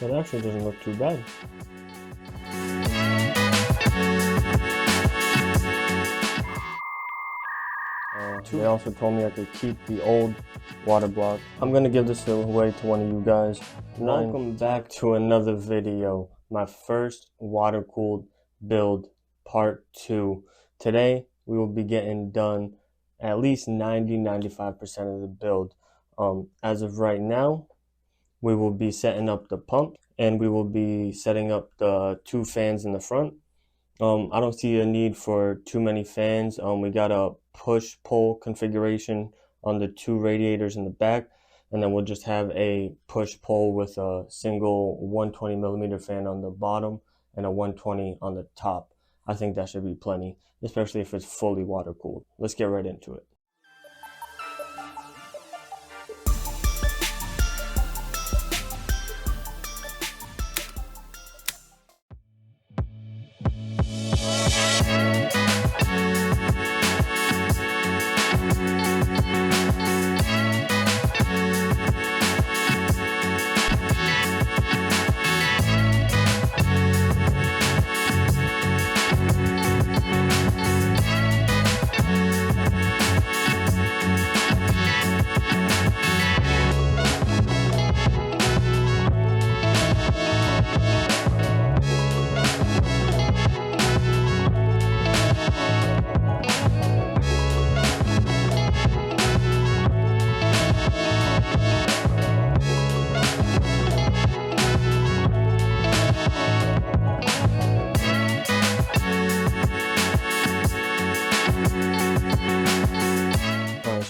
That actually doesn't look too bad. They also told me I could keep the old water block. I'm gonna give this away to one of you guys. Welcome back to another video. My first water-cooled build, part 2. Today, we will be getting done at least 90-95% of the build. As of right now, we will be setting up the pump and we will be setting up the 2 fans in the front. I don't see a need for too many fans. We got a push-pull configuration on the 2 radiators in the back, and then we'll just have a push-pull with a single 120mm fan on the bottom and a 120 on the top. I think that should be plenty, especially if it's fully water-cooled. Let's get right into it.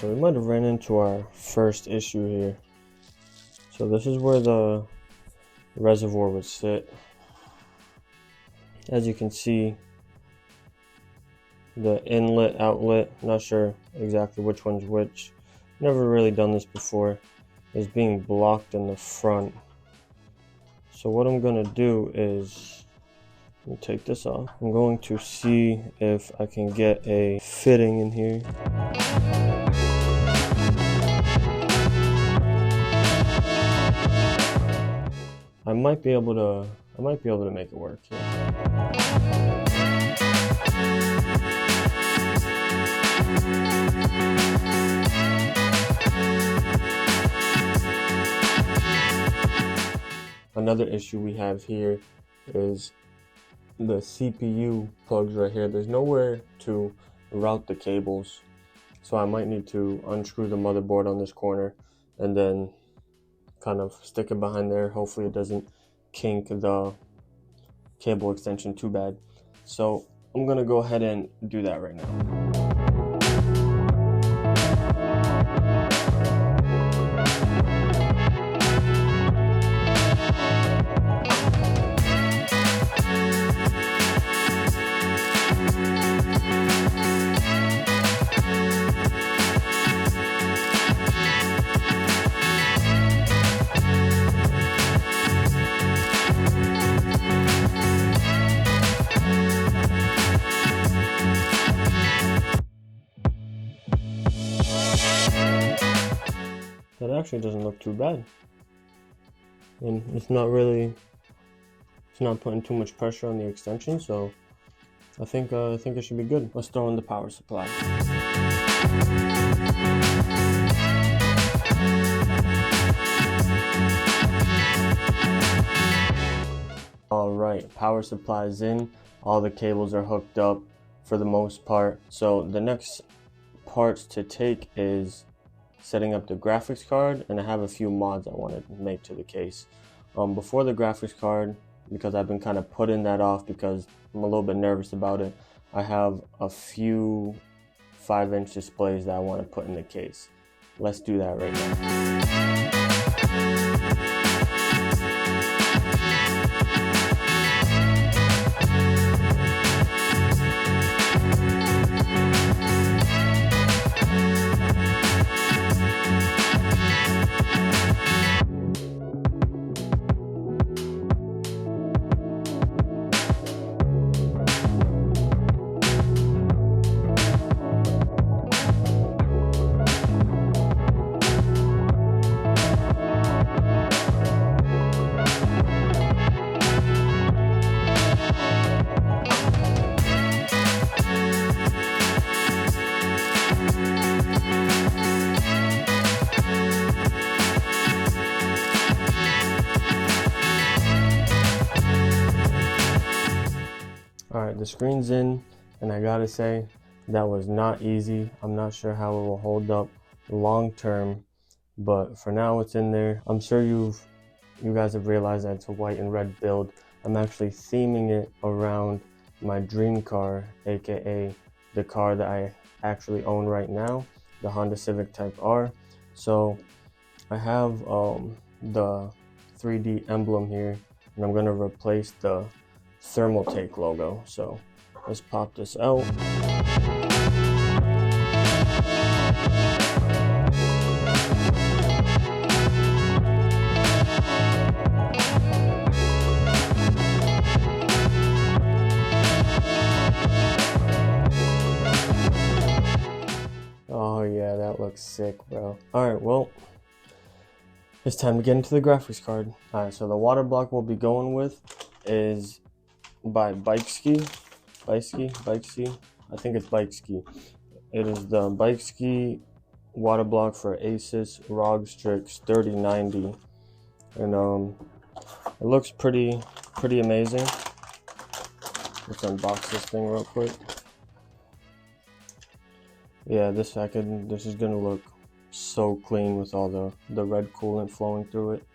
So we might have ran into our first issue here. So this is where the reservoir would sit. As you can see, the inlet, outlet, not sure exactly which one's which. Never really done this before. Is being blocked in the front. So what I'm gonna do is, let me take this off. I'm going to see if I can get a fitting in here. I might be able to make it work here. Another issue we have here is the CPU plugs right here. There's nowhere to route the cables, so I might need to unscrew the motherboard on this corner and then kind of stick it behind there. Hopefully it doesn't kink the cable extension too bad. So I'm gonna go ahead and do that right now. That actually doesn't look too bad, and it's not putting too much pressure on the extension, so I think it should be good. Let's throw in the power supply. Alright, power supply is in, all the cables are hooked up for the most part. So the next parts to take is setting up the graphics card, and I have a few mods I want to make to the case. Before the graphics card, because I've been kind of putting that off because I'm a little bit nervous about it, I have a few 5-inch displays that I want to put in the case. Let's do that right now. Alright, the screen's in, and I gotta say, that was not easy. I'm not sure how it will hold up long term, but for now it's in there. I'm sure you guys have realized that it's a white and red build. I'm actually theming it around my dream car, aka the car that I actually own right now, the Honda Civic Type R. So I have the 3D emblem here, and I'm going to replace the Thermaltake logo. So let's pop this out. Oh yeah, that looks sick, bro. Alright, well, it's time to get into the graphics card. Alright, so the water block we'll be going with is by Bykski. I think it's Bykski. It is the Bykski water block for Asus Rog Strix 3090. And it looks pretty amazing. Let's unbox this thing real quick. Yeah, this is gonna look so clean with all the red coolant flowing through it.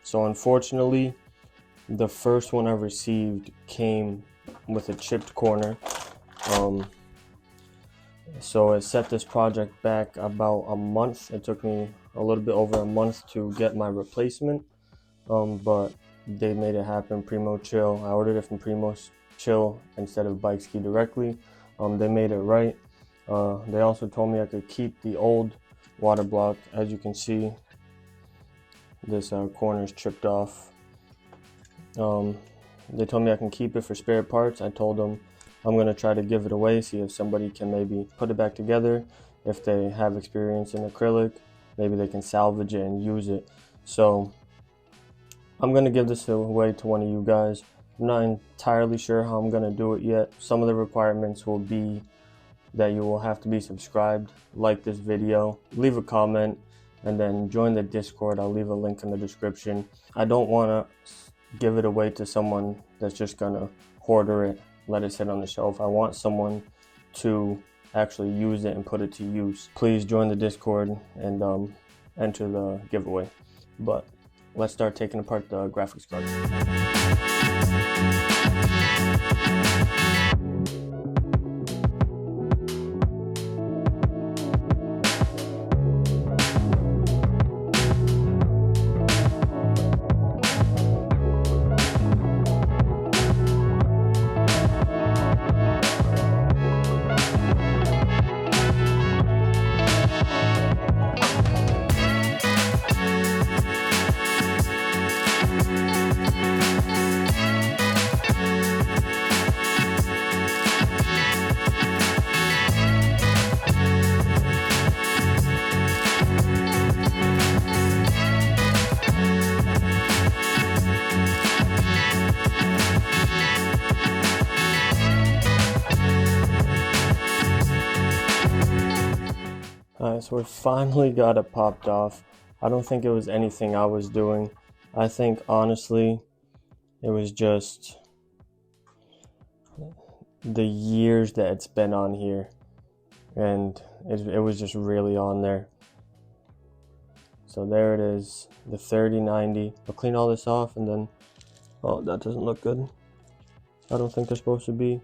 So unfortunately, the first one I received came with a chipped corner. So it set this project back about a month. It took me a little bit over a month to get my replacement, but they made it happen. Primo Chill. I ordered it from Primo Chill instead of Bykski directly. They made it right. They also told me I could keep the old water block. As you can see, this corner is chipped off. They told me I can keep it for spare parts. I told them I'm going to try to give it away, see if somebody can maybe put it back together. If they have experience in acrylic, maybe they can salvage it and use it. So I'm going to give this away to one of you guys. I'm not entirely sure how I'm going to do it yet. Some of the requirements will be that you will have to be subscribed, like this video, leave a comment, and then join the Discord. I'll leave a link in the description. I don't want to give it away to someone that's just gonna hoarder it, let it sit on the shelf. I want someone to actually use it and put it to use. Please join the Discord and enter the giveaway. But let's start taking apart the graphics card. Alright, so we finally got it popped off. I don't think it was anything I was doing. I think honestly it was just the years that it's been on here, and it was just really on there. So there it is, the 3090. I'll clean all this off and then, oh, that doesn't look good. I don't think there's supposed to be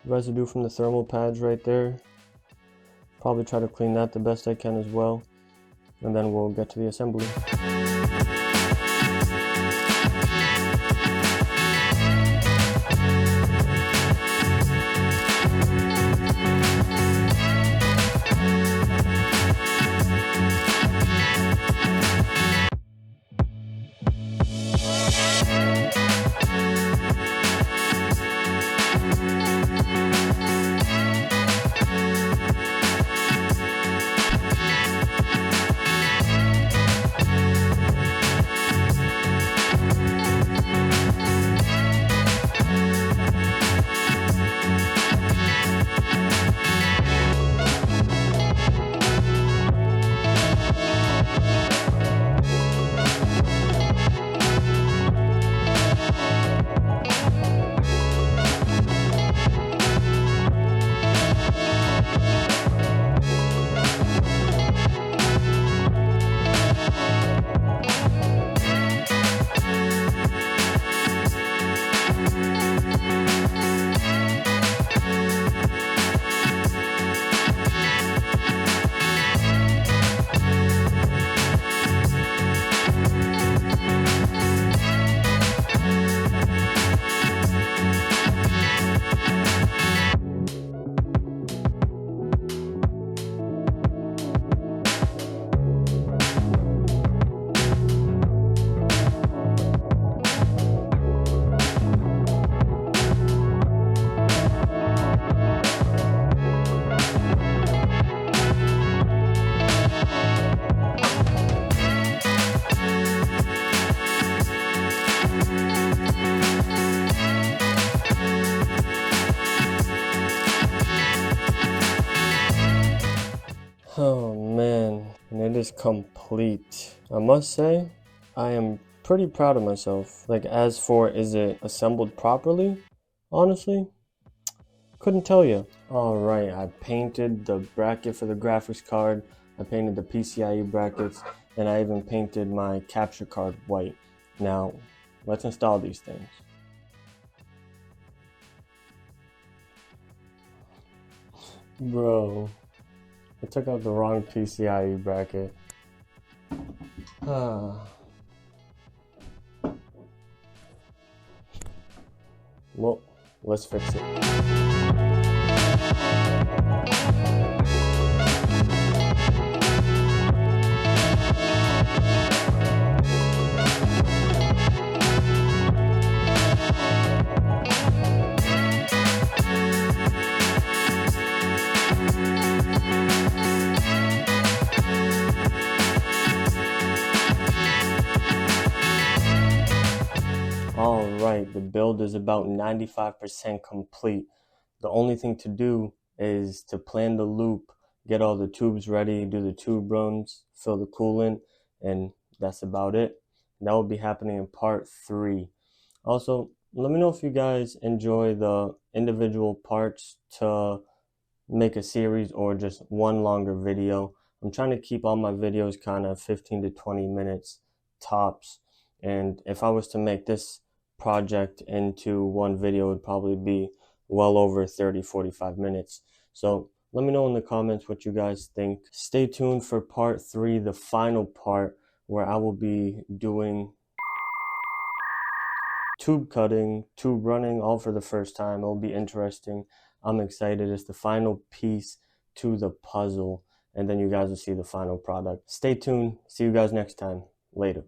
residue from the thermal pads right there. Probably try to clean that the best I can as well, and then we'll get to the assembly. it is complete. I must say, I am pretty proud of myself. Like, as for is it assembled properly? Honestly, couldn't tell you. Alright, I painted the bracket for the graphics card, I painted the PCIe brackets, and I even painted my capture card white. Now, let's install these things. Bro, I took out the wrong PCIe bracket. Well, let's fix it. Alright, the build is about 95% complete. The only thing to do is to plan the loop, get all the tubes ready, do the tube runs, fill the coolant, and that's about it. That will be happening in part 3. Also, let me know if you guys enjoy the individual parts to make a series or just one longer video. I'm trying to keep all my videos kind of 15 to 20 minutes tops. And if I was to make this project into one video, it would probably be well over 30-45 minutes. So let me know in the comments what you guys think. Stay tuned for part 3, the final part, where I will be doing tube cutting, tube running, all for the first time. It'll be interesting. I'm excited. It's the final piece to the puzzle, and then you guys will see the final product. Stay tuned. See you guys next time. Later.